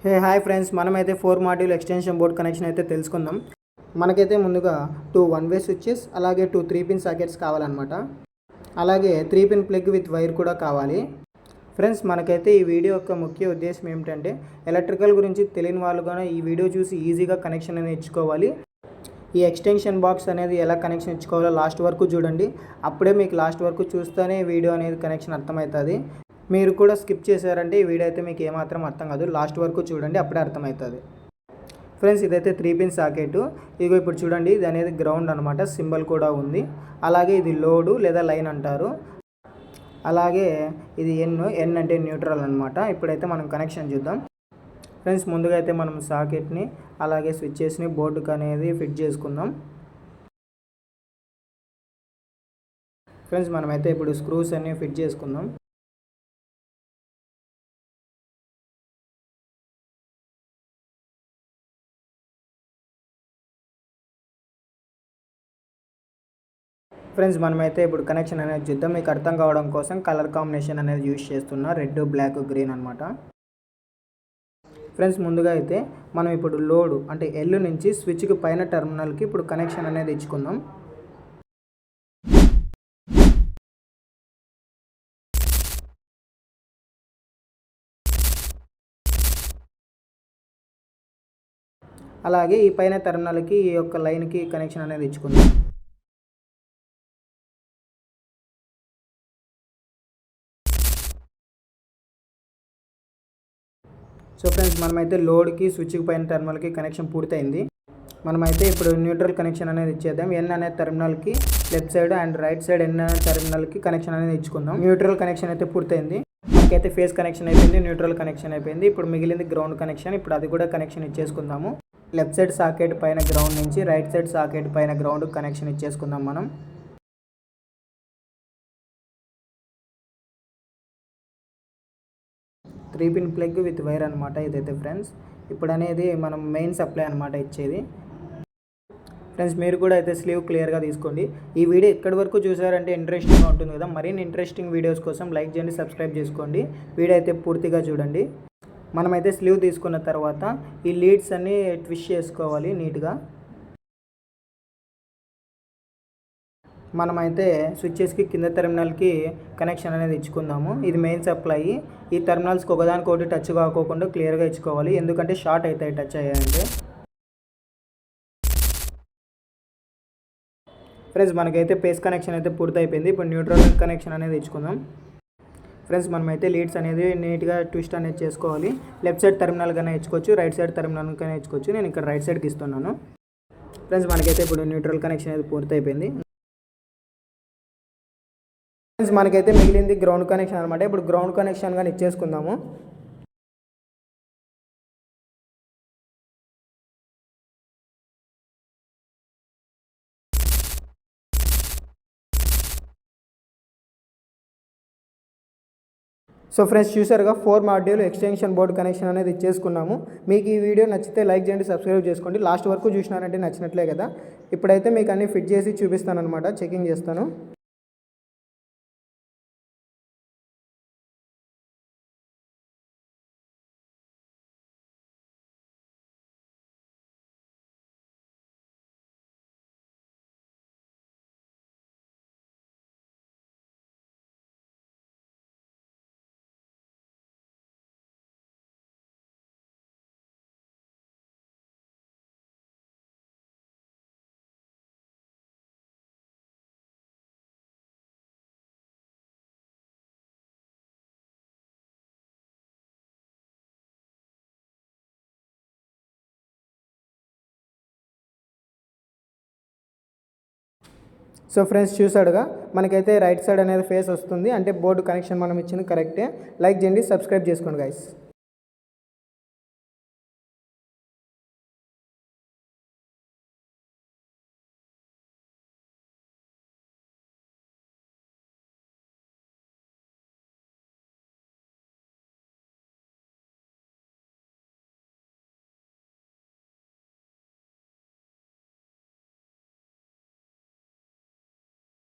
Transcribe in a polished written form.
Hi friends, మనమైతే 4 module extension board connection అయితే తెలుసుకుందాం. మనకైతే ముందుగా 2 1-వే స్విచెస్, అలాగే 2 3-పిన్ సాకెట్స్ కావాలన్నమాట. అలాగే 3-పిన్ ప్లగ్ విత్ వైర్ కూడా కావాలి. ఫ్రెండ్స్, మనకైతే ఈ వీడియో యొక్క ముఖ్య ఉద్దేశం ఏమిటంటే ఎలక్ట్రికల్ గురించి తెలియని వాళ్ళు కూడా ఈ వీడియో చూసి ఈజీగా కనెక్షన్ అనేది ఇచ్చుకోవాలి. ఈ ఎక్స్టెన్షన్ బాక్స్ అనేది ఎలా కనెక్షన్ ఇచ్చుకోవాలో లాస్ట్ వరకు చూడండి. అప్పుడే మీకు లాస్ట్ వరకు చూస్తేనే వీడియో అనేది కనెక్షన్ అర్థమవుతుంది. మీరు కూడా స్కిప్ చేశారంటే ఈ వీడియో అయితే మీకు ఏమాత్రం అర్థం కాదు. లాస్ట్ వరకు చూడండి, అప్పుడే అర్థమవుతుంది. ఫ్రెండ్స్, ఇదైతే 3-పిన్ సాకెట్. ఇదిగో ఇప్పుడు చూడండి, ఇది అనేది గ్రౌండ్ అనమాట. సింబల్ కూడా ఉంది. అలాగే ఇది లోడు లేదా లైన్ అంటారు. అలాగే ఇది ఎన్ అంటే న్యూట్రల్ అనమాట. ఇప్పుడైతే మనం కనెక్షన్ చూద్దాం. ఫ్రెండ్స్, ముందుగా అయితే మనం సాకెట్ని అలాగే స్విచ్చెస్ని బోర్డుకి అనేది ఫిట్ చేసుకుందాం. ఫ్రెండ్స్, మనమైతే ఇప్పుడు స్క్రూస్ అన్ని ఫిట్ చేసుకుందాం. ఫ్రెండ్స్, మనమైతే ఇప్పుడు కనెక్షన్ అనేది చూద్దాం. మీకు అర్థం కావడం కోసం కలర్ కాంబినేషన్ అనేది యూజ్ చేస్తున్నా. రెడ్, బ్లాక్, గ్రీన్ అనమాట. ఫ్రెండ్స్, ముందుగా అయితే మనం ఇప్పుడు లోడ్ అంటే ఎల్ నుంచి స్విచ్కి పైన టెర్మినల్కి ఇప్పుడు కనెక్షన్ అనేది ఇచ్చుకుందాం. అలాగే ఈ పైన టెర్మినల్కి ఈ యొక్క లైన్కి కనెక్షన్ అనేది ఇచ్చుకుందాం. సో ఫ్రెండ్స్, మనమైతే లోడ్కి స్విచ్కి పైన టెర్మినల్కి కనెక్షన్ పూర్తయింది. మనమైతే ఇప్పుడు న్యూట్రల్ కనెక్షన్ అనేది ఇచ్చేద్దాం. ఎన్ అనే టెర్మినల్కి left side and right side N అనే టెర్మినల్కి కనెక్షన్ అనేది ఇచ్చుకుందాం. న్యూట్రల్ కనెక్షన్ అయితే పూర్తయింది. మనకైతే ఫేస్ కనెక్షన్ అయిపోయింది, న్యూట్రల్ కనెక్షన్ అయిపోయింది. ఇప్పుడు మిగిలింది గ్రౌండ్ కనెక్షన్. ఇప్పుడు అది కూడా కనెక్షన్ ఇచ్చేసుకుందాము. లెఫ్ట్ సైడ్ సాకెట్ పైన గ్రౌండ్ నుంచి రైట్ సైడ్ సాకెట్ పైన గ్రౌండ్ కనెక్షన్ ఇచ్చేసుకుందాం మనం. Three pin plug with wire అనమాట ఇదైతే. ఫ్రెండ్స్, ఇప్పుడు అనేది మనం మెయిన్ సప్లై అనమాట ఇచ్చేది. ఫ్రెండ్స్, మీరు కూడా అయితే స్లీవ్ క్లియర్గా తీసుకోండి. ఈ వీడియో ఎక్కడి వరకు చూసారంటే ఇంట్రెస్టింగ్గా ఉంటుంది కదా. మరిన్ని ఇంట్రెస్టింగ్ వీడియోస్ కోసం లైక్ చేయండి, సబ్స్క్రైబ్ చేసుకోండి. వీడియో అయితే పూర్తిగా చూడండి. మనమైతే స్లీవ్ తీసుకున్న తర్వాత ఈ లీడ్స్ అన్నీ ట్విస్ట్ చేసుకోవాలి నీట్గా. మనమైతే స్విచ్చెస్కి కింద టెర్మినల్కి కనెక్షన్ అనేది ఇచ్చుకుందాము. ఇది మెయిన్ సప్లై. ఈ టెర్మినల్స్కి ఒకదానికొకటి టచ్ కాకోకుండా క్లియర్గా ఇచ్చుకోవాలి, ఎందుకంటే షార్ట్ అవుతాయి టచ్ అయ్యాయంటే. ఫ్రెండ్స్, మనకైతే పేస్ కనెక్షన్ అయితే పూర్తయిపోయింది. ఇప్పుడు న్యూట్రల్ కనెక్షన్ అనేది ఇచ్చుకుందాం. ఫ్రెండ్స్, మనమైతే లీడ్స్ అనేది నీట్గా ట్విస్ట్ అనేది చేసుకోవాలి. లెఫ్ట్ సైడ్ టెర్మినల్ కన్నా ఇచ్చుకోవచ్చు, రైట్ సైడ్ టెర్మినల్ కన్నా ఇచ్చుకోవచ్చు. నేను ఇక్కడ రైట్ సైడ్కి ఇస్తున్నాను. ఫ్రెండ్స్, మనకైతే ఇప్పుడు న్యూట్రల్ కనెక్షన్ అనేది పూర్తయిపోయింది. ఫ్రెండ్స్, మనకైతే మిగిలింది గ్రౌండ్ కనెక్షన్ అనమాట. ఇప్పుడు గ్రౌండ్ కనెక్షన్ కానీ ఇచ్చేసుకుందాము. సో ఫ్రెండ్స్, చూసారుగా 4 మాడ్యూల్ ఎక్స్టెన్షన్ బోర్డ్ కనెక్షన్ అనేది ఇచ్చేసుకున్నాము. మీకు ఈ వీడియో నచ్చితే లైక్ చేయండి, సబ్స్క్రైబ్ చేసుకోండి. లాస్ట్ వరకు చూసినారంటే నచ్చినట్లే కదా. ఇప్పుడైతే మీకు అన్ని ఫిట్ చేసి చూపిస్తాను అనమాట, చెకింగ్ చేస్తాను. సో ఫ్రెండ్స్, చూసాడుగా మనకైతే రైట్ సైడ్ అనేది ఫేస్ వస్తుంది, అంటే బోర్డు కనెక్షన్ మనం ఇచ్చింది కరెక్టే. లైక్ చేయండి, సబ్స్క్రైబ్ చేసుకోండి గైస్.